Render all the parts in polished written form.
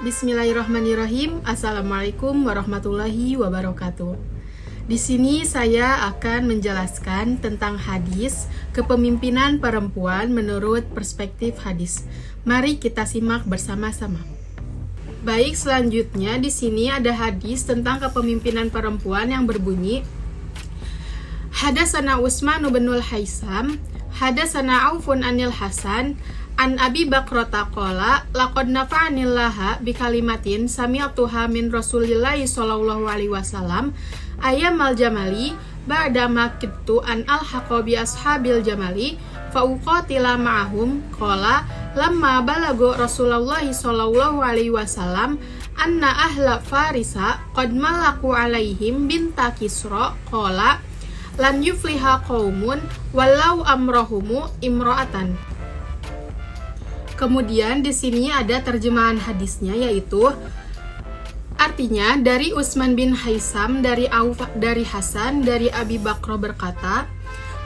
Bismillahirrahmanirrahim. Assalamualaikum warahmatullahi wabarakatuh. Di sini saya akan menjelaskan tentang hadis kepemimpinan perempuan menurut perspektif hadis. Mari kita simak bersama-sama. Baik, selanjutnya di sini ada hadis tentang kepemimpinan perempuan yang berbunyi, Hadatsana Utsman bin Haisam, hadatsana Aufun anil Hasan, an Abi Bakrata qala laqad nafa'anillaha bi kalimatin sami'tuha min Rasulillahi sallallahu alaihi wasallam ayamal jamali ba'da ma kittu an alhaqa bi ashabil jamali fa uqatila ma'ahum qala lamma balagu Rasulullah sallallahu alaihi wasallam anna ahla farisa qad malaku alaihim binta Kisra qala lan yufliha qaumun walau amrahumu imra'atan. Kemudian di sini ada terjemahan hadisnya, yaitu artinya dari Utsman bin Haisam, dari Auf, dari Hasan, dari Abi Bakro berkata,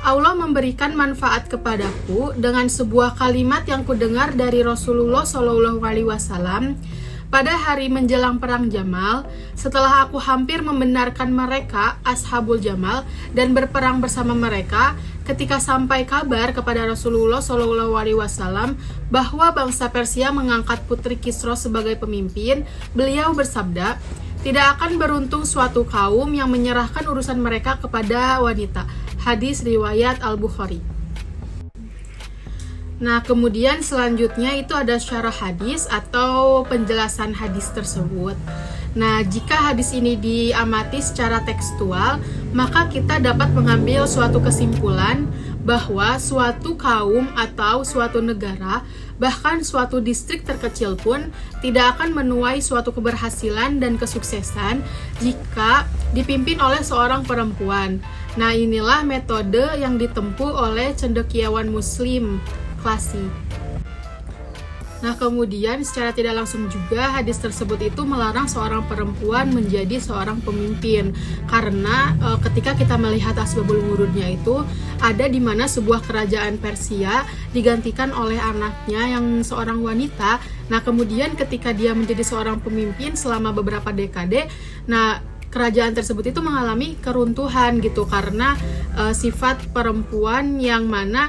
Allah memberikan manfaat kepadaku dengan sebuah kalimat yang kudengar dari Rasulullah Shallallahu Alaihi Wasallam pada hari menjelang perang Jamal, setelah aku hampir membenarkan mereka, Ashabul Jamal, dan berperang bersama mereka, ketika sampai kabar kepada Rasulullah Shallallahu Alaihi Wasallam bahwa bangsa Persia mengangkat putri Kisra sebagai pemimpin, beliau bersabda, tidak akan beruntung suatu kaum yang menyerahkan urusan mereka kepada wanita. Hadis riwayat Al-Bukhari. Nah, kemudian selanjutnya itu ada syarah hadis atau penjelasan hadis tersebut. Nah, jika hadis ini diamati secara tekstual, maka kita dapat mengambil suatu kesimpulan bahwa suatu kaum atau suatu negara, bahkan suatu distrik terkecil pun tidak akan menuai suatu keberhasilan dan kesuksesan jika dipimpin oleh seorang perempuan. Nah, inilah metode yang ditempuh oleh cendekiawan muslim klasik. Nah, kemudian secara tidak langsung juga hadis tersebut itu melarang seorang perempuan menjadi seorang pemimpin, karena ketika kita melihat asbabul wurudnya itu ada di mana sebuah kerajaan Persia digantikan oleh anaknya yang seorang wanita. Nah, kemudian ketika dia menjadi seorang pemimpin selama beberapa dekade, nah kerajaan tersebut itu mengalami keruntuhan gitu, karena sifat perempuan yang mana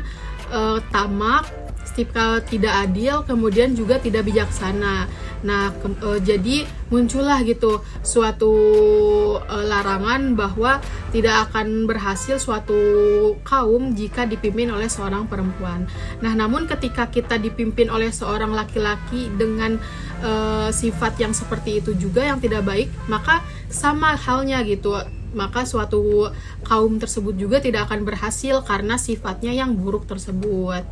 tamak, tipikal tidak adil, kemudian juga tidak bijaksana. Nah, jadi muncullah gitu suatu larangan bahwa tidak akan berhasil suatu kaum jika dipimpin oleh seorang perempuan. Nah, namun ketika kita dipimpin oleh seorang laki-laki dengan sifat yang seperti itu juga yang tidak baik, maka sama halnya gitu, maka suatu kaum tersebut juga tidak akan berhasil karena sifatnya yang buruk tersebut.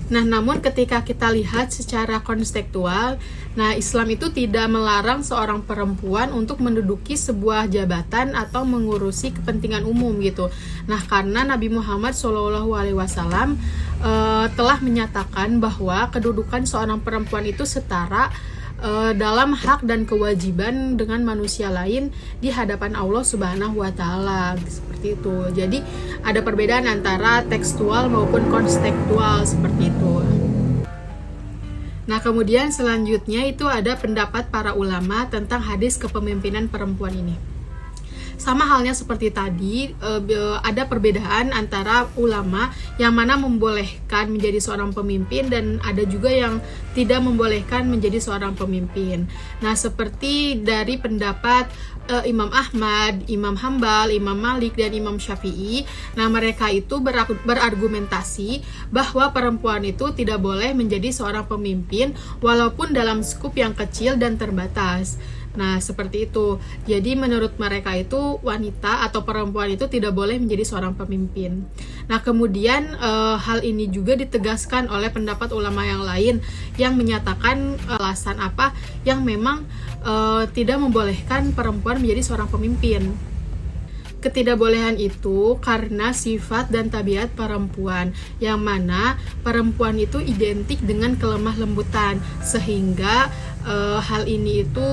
Nah, namun ketika kita lihat secara konstekstual, nah Islam itu tidak melarang seorang perempuan untuk menduduki sebuah jabatan atau mengurusi kepentingan umum gitu. Nah, karena Nabi Muhammad SAW telah menyatakan bahwa kedudukan seorang perempuan itu setara dalam hak dan kewajiban dengan manusia lain di hadapan Allah Subhanahu wa Ta'ala, seperti itu. Jadi ada perbedaan antara tekstual maupun konstekstual seperti itu. Nah, kemudian selanjutnya itu ada pendapat para ulama tentang hadis kepemimpinan perempuan ini. Sama halnya seperti tadi, ada perbedaan antara ulama yang mana membolehkan menjadi seorang pemimpin dan ada juga yang tidak membolehkan menjadi seorang pemimpin. Nah, seperti dari pendapat Imam Ahmad, Imam Hambal, Imam Malik, dan Imam Syafi'i. Nah, mereka itu berargumentasi bahwa perempuan itu tidak boleh menjadi seorang pemimpin walaupun dalam skup yang kecil dan terbatas. Nah, seperti itu. Jadi menurut mereka itu wanita atau perempuan itu tidak boleh menjadi seorang pemimpin. Nah, kemudian hal ini juga ditegaskan oleh pendapat ulama yang lain yang menyatakan alasan apa yang memang tidak membolehkan perempuan menjadi seorang pemimpin. Ketidakbolehan itu karena sifat dan tabiat perempuan, yang mana perempuan itu identik dengan kelemah lembutan, sehingga hal ini itu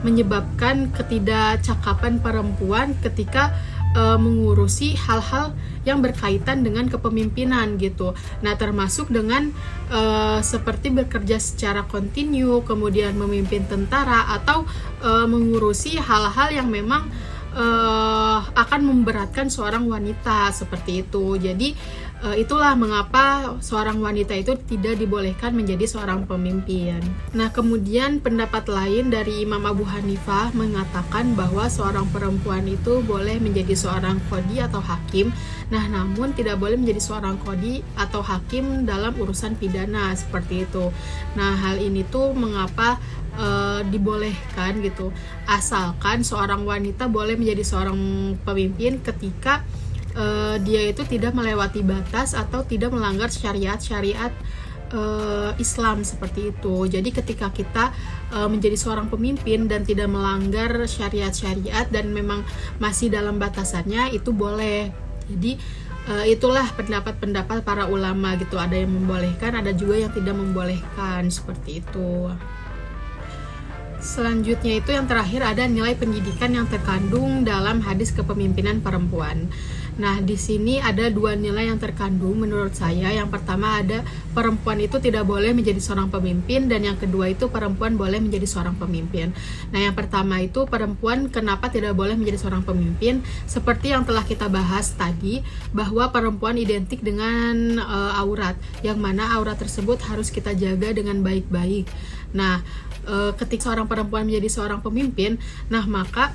menyebabkan ketidakcakapan perempuan ketika mengurusi hal-hal yang berkaitan dengan kepemimpinan gitu. Nah, termasuk dengan seperti bekerja secara kontinu, kemudian memimpin tentara, atau mengurusi hal-hal yang memang akan memberatkan seorang wanita seperti itu. Jadi itulah mengapa seorang wanita itu tidak dibolehkan menjadi seorang pemimpin. Nah, kemudian pendapat lain dari Imam Abu Hanifah mengatakan bahwa seorang perempuan itu boleh menjadi seorang qadhi atau hakim. Nah, namun tidak boleh menjadi seorang qadhi atau hakim dalam urusan pidana seperti itu. Nah, hal ini tuh mengapa dibolehkan gitu, asalkan seorang wanita boleh menjadi seorang pemimpin ketika dia itu tidak melewati batas atau tidak melanggar syariat-syariat Islam seperti itu. Jadi ketika kita menjadi seorang pemimpin dan tidak melanggar syariat-syariat dan memang masih dalam batasannya, itu boleh. Jadi itulah pendapat-pendapat para ulama gitu. Ada yang membolehkan, ada juga yang tidak membolehkan seperti itu. Selanjutnya itu yang terakhir ada nilai pendidikan yang terkandung dalam hadis kepemimpinan perempuan. Nah, di sini ada dua nilai yang terkandung menurut saya. Yang pertama ada perempuan itu tidak boleh menjadi seorang pemimpin, dan yang kedua itu perempuan boleh menjadi seorang pemimpin. Nah, yang pertama itu perempuan kenapa tidak boleh menjadi seorang pemimpin? Seperti yang telah kita bahas tadi, bahwa perempuan identik dengan aurat, yang mana aurat tersebut harus kita jaga dengan baik-baik. Nah, ketika seorang perempuan menjadi seorang pemimpin, nah maka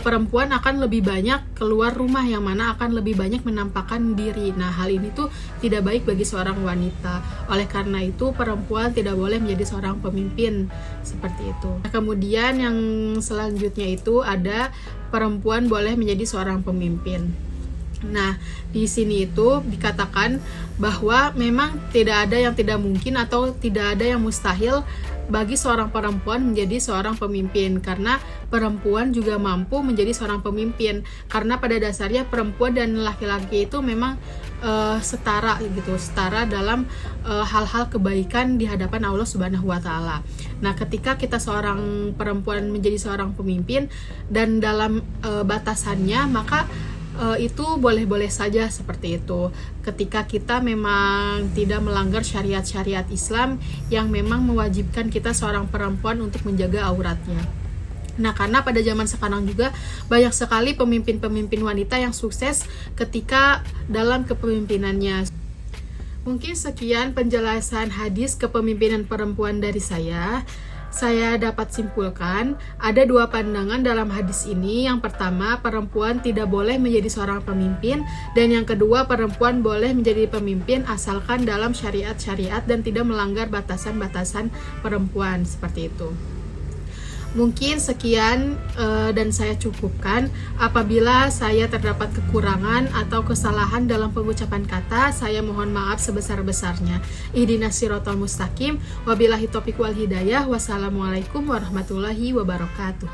perempuan akan lebih banyak keluar rumah, yang mana akan lebih banyak menampakkan diri. Nah, hal ini tuh tidak baik bagi seorang wanita. Oleh karena itu perempuan tidak boleh menjadi seorang pemimpin seperti itu. Nah, kemudian yang selanjutnya itu ada perempuan boleh menjadi seorang pemimpin. Nah, di sini itu dikatakan bahwa memang tidak ada yang tidak mungkin atau tidak ada yang mustahil bagi seorang perempuan menjadi seorang pemimpin, karena perempuan juga mampu menjadi seorang pemimpin, karena pada dasarnya perempuan dan laki-laki itu memang setara gitu, setara dalam hal-hal kebaikan di hadapan Allah Subhanahu wa taala. Nah, ketika kita seorang perempuan menjadi seorang pemimpin dan dalam batasannya, maka itu boleh-boleh saja seperti itu, ketika kita memang tidak melanggar syariat-syariat Islam yang memang mewajibkan kita seorang perempuan untuk menjaga auratnya. Nah, karena pada zaman sekarang juga banyak sekali pemimpin-pemimpin wanita yang sukses ketika dalam kepemimpinannya. Mungkin sekian penjelasan hadis kepemimpinan perempuan dari saya. Saya dapat simpulkan ada dua pandangan dalam hadis ini. Yang pertama, perempuan tidak boleh menjadi seorang pemimpin, dan yang kedua, perempuan boleh menjadi pemimpin asalkan dalam syariat-syariat dan tidak melanggar batasan-batasan perempuan, seperti itu. Mungkin sekian dan saya cukupkan. Apabila saya terdapat kekurangan atau kesalahan dalam pengucapan kata, saya mohon maaf sebesar-besarnya. Ihdinas siratal mustaqim. Wabillahi taufiq wal hidayah. Wassalamualaikum warahmatullahi wabarakatuh.